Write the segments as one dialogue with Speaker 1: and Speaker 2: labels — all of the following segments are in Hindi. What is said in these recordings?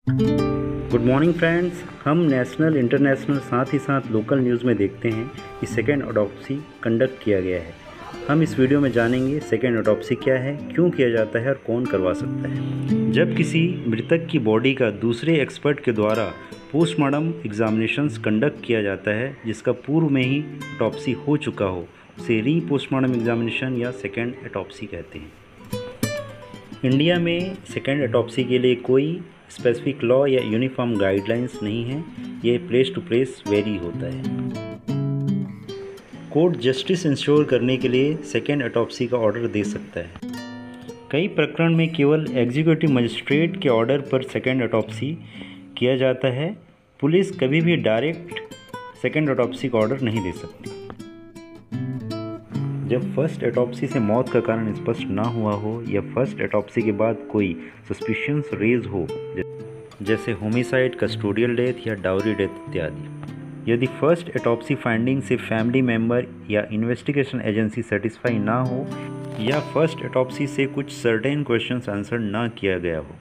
Speaker 1: Good morning friends. हम नेशनल इंटरनेशनल साथ ही साथ लोकल न्यूज़ में देखते हैं कि सेकेंड ऑटोप्सी कंडक्ट किया गया है। हम इस वीडियो में जानेंगे सेकेंड ऑटोप्सी क्या है, क्यों किया जाता है और कौन करवा सकता है। जब किसी मृतक की बॉडी का दूसरे एक्सपर्ट के द्वारा पोस्टमार्टम एग्जामिनेशंस कंडक्ट किया जाता है जिसका पूर्व में ही ऑटोप्सी हो चुका हो, उसे री पोस्टमार्टम एग्जामिनेशन या सेकेंड ऑटोप्सी कहते हैं। इंडिया में सेकेंड ऑटोप्सी के लिए कोई स्पेसिफिक लॉ या यूनिफॉर्म गाइडलाइंस नहीं है, ये प्लेस टू प्लेस वेरी होता है। कोर्ट जस्टिस इंश्योर करने के लिए सेकेंड ऑटोप्सी का ऑर्डर दे सकता है। कई प्रकरण में केवल एग्जीक्यूटिव मजिस्ट्रेट के ऑर्डर पर सेकेंड ऑटोप्सी किया जाता है। पुलिस कभी भी डायरेक्ट सेकेंड ऑटोप्सी का ऑर्डर नहीं दे सकती। जब फर्स्ट ऑटोप्सी से मौत का कारण स्पष्ट ना हुआ हो या फर्स्ट ऑटोप्सी के बाद कोई सस्पिशंस रेज हो, जैसे होमिसाइड, कस्टोडियल डेथ या डाउरी डेथ इत्यादि। यदि फर्स्ट ऑटोप्सी फाइंडिंग से फैमिली मेंबर या इन्वेस्टिगेशन एजेंसी सेटिस्फाई ना हो या फर्स्ट ऑटोप्सी से कुछ सर्टेन क्वेश्चंस आंसर ना किया गया हो,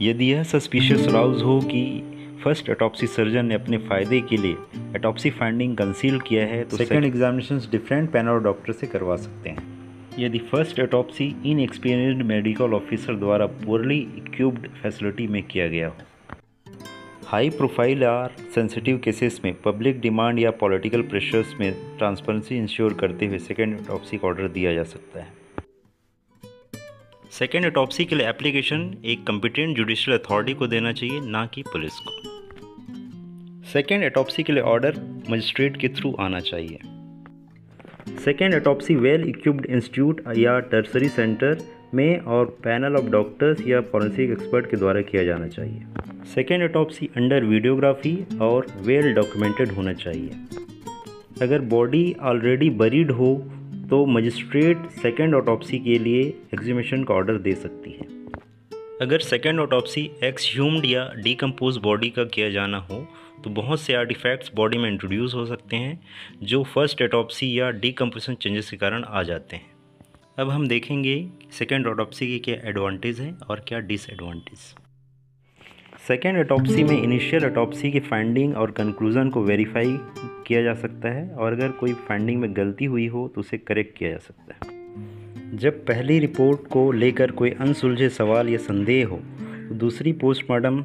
Speaker 1: यदि यह सस्पिशियस राउज हो कि फर्स्ट ऑटोप्सी सर्जन ने अपने फ़ायदे के लिए ऑटोप्सी फाइंडिंग कंसील किया है, तो second examinations different panel doctor से करवा सकते हैं। यदि first autopsy inexperienced medical officer द्वारा पुअरली इक्विप्ड फैसिलिटी में किया गया हो। हाई प्रोफाइल और सेंसिटिव केसेस में पब्लिक डिमांड या पॉलिटिकल प्रेशर्स में ट्रांसपेरेंसी इंश्योर करते हुए सेकेंड ऑटोप्सी का ऑर्डर दिया जा सकता है। सेकेंड ऑटोप्सी के लिए एप्लीकेशन एक कॉम्पिटेंट जुडिशियल अथॉरिटी को देना चाहिए, ना कि पुलिस को। सेकेंड ऑटोप्सी के लिए ऑर्डर मजिस्ट्रेट के थ्रू आना चाहिए। Second autopsy well equipped institute या टर्सरी सेंटर में और पैनल ऑफ डॉक्टर्स या फॉरेंसिक एक्सपर्ट के द्वारा किया जाना चाहिए। सेकेंड ऑटोप्सी अंडर वीडियोग्राफी और वेल डॉक्यूमेंटेड होना चाहिए। अगर बॉडी ऑलरेडी बरीड हो तो मजिस्ट्रेट सेकेंड ऑटोप्सी के लिए एक्सह्यूमेशन का ऑर्डर दे सकती है। अगर सेकेंड ऑटोप्सी एक्सह्यूम्ड या डिकम्पोज बॉडी का किया जाना हो तो बहुत से आर्टिफैक्ट्स बॉडी में इंट्रोड्यूस हो सकते हैं जो फर्स्ट ऑटोप्सी या डिकम्पोजिशन चेंजेस के कारण आ जाते हैं। अब हम देखेंगे सेकेंड ऑटोप्सी के क्या एडवांटेज हैं और क्या डिसएडवांटेज। सेकेंड ऑटोप्सी में इनिशियल ऑटोप्सी की फाइंडिंग और कंक्लूजन को वेरीफाई किया जा सकता है और अगर कोई फाइंडिंग में गलती हुई हो तो उसे करेक्ट किया जा सकता है। जब पहली रिपोर्ट को लेकर कोई अनसुलझे सवाल या संदेह हो तो दूसरी पोस्टमार्टम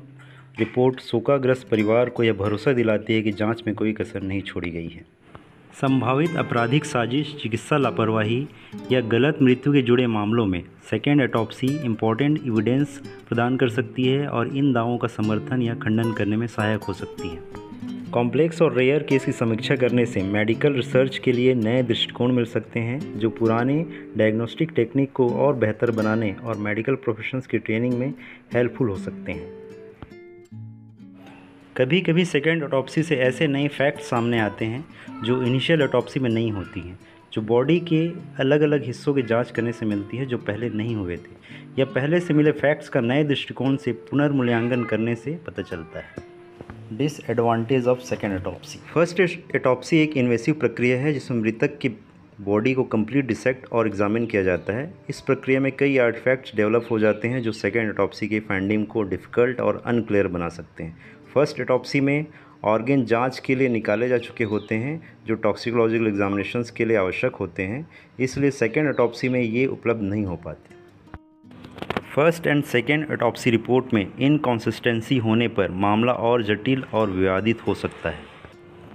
Speaker 1: रिपोर्ट शोकाग्रस्त परिवार को यह भरोसा दिलाती है कि जांच में कोई कसर नहीं छोड़ी गई है। संभावित आपराधिक साजिश, चिकित्सा लापरवाही या गलत मृत्यु के जुड़े मामलों में सेकेंड ऑटोप्सी इम्पॉर्टेंट एविडेंस प्रदान कर सकती है और इन दावों का समर्थन या खंडन करने में सहायक हो सकती है। कॉम्प्लेक्स और रेयर केस की समीक्षा करने से मेडिकल रिसर्च के लिए नए दृष्टिकोण मिल सकते हैं जो पुराने डायग्नोस्टिक टेक्निक को और बेहतर बनाने और मेडिकल प्रोफेशनल्स की ट्रेनिंग में हेल्पफुल हो सकते हैं। कभी कभी सेकेंड ऑटोप्सी से ऐसे नए फैक्ट्स सामने आते हैं जो इनिशियल ऑटोप्सी में नहीं होती हैं, जो बॉडी के अलग अलग हिस्सों की जांच करने से मिलती है जो पहले नहीं हुए थे, या पहले से मिले फैक्ट्स का नए दृष्टिकोण से पुनर्मूल्यांकन करने से पता चलता है। Disadvantage of second autopsy. First autopsy एक इन्वेसिव प्रक्रिया है जिसमें मृतक की बॉडी को कंप्लीट डिसेक्ट और एग्जामिन किया जाता है। इस प्रक्रिया में कई आर्टिफैक्ट्स डेवलप हो जाते हैं जो सेकेंड ऑटोप्सी की फाइंडिंग को डिफ़िकल्ट और अनक्लियर बना सकते हैं। फर्स्ट ऑटोप्सी में ऑर्गन जांच के लिए निकाले जा चुके होते हैं जो टॉक्सिकोलॉजिकल एग्जामिनेशंस के लिए आवश्यक होते हैं, इसलिए सेकेंड ऑटोप्सी में ये उपलब्ध नहीं हो पाते। First and second autopsy report में इनकॉन्सिस्टेंसी होने पर मामला और जटिल और विवादित हो सकता है।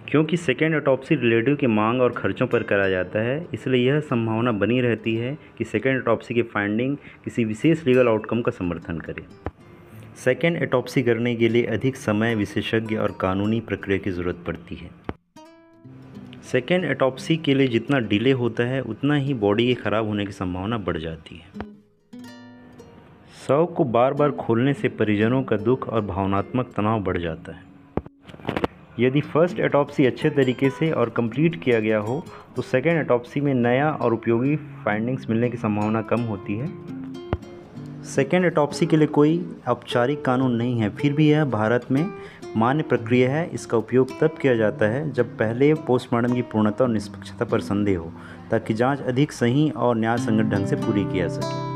Speaker 1: क्योंकि सेकेंड ऑटोप्सी रिलेटिव की मांग और खर्चों पर कराया जाता है, इसलिए यह संभावना बनी रहती है कि सेकेंड ऑटोप्सी की फाइंडिंग किसी विशेष लीगल आउटकम का समर्थन करे। सेकेंड ऑटोप्सी करने के लिए अधिक समय, विशेषज्ञ और कानूनी प्रक्रिया की ज़रूरत पड़ती है। सेकेंड ऑटोप्सी के लिए जितना डिले होता है उतना ही बॉडी के ख़राब होने की संभावना बढ़ जाती है। शव को बार बार खोलने से परिजनों का दुख और भावनात्मक तनाव बढ़ जाता है। यदि फर्स्ट ऑटोप्सी अच्छे तरीके से और कंप्लीट किया गया हो तो सेकेंड ऑटोप्सी में नया और उपयोगी फाइंडिंग्स मिलने की संभावना कम होती है। सेकेंड ऑटोप्सी के लिए कोई औपचारिक कानून नहीं है, फिर भी यह भारत में मान्य प्रक्रिया है। इसका उपयोग तब किया जाता है जब पहले पोस्टमार्टम की पूर्णता और निष्पक्षता पर संदेह हो, ताकि जांच अधिक सही और न्याय संगत ढंग से पूरी की जा सके।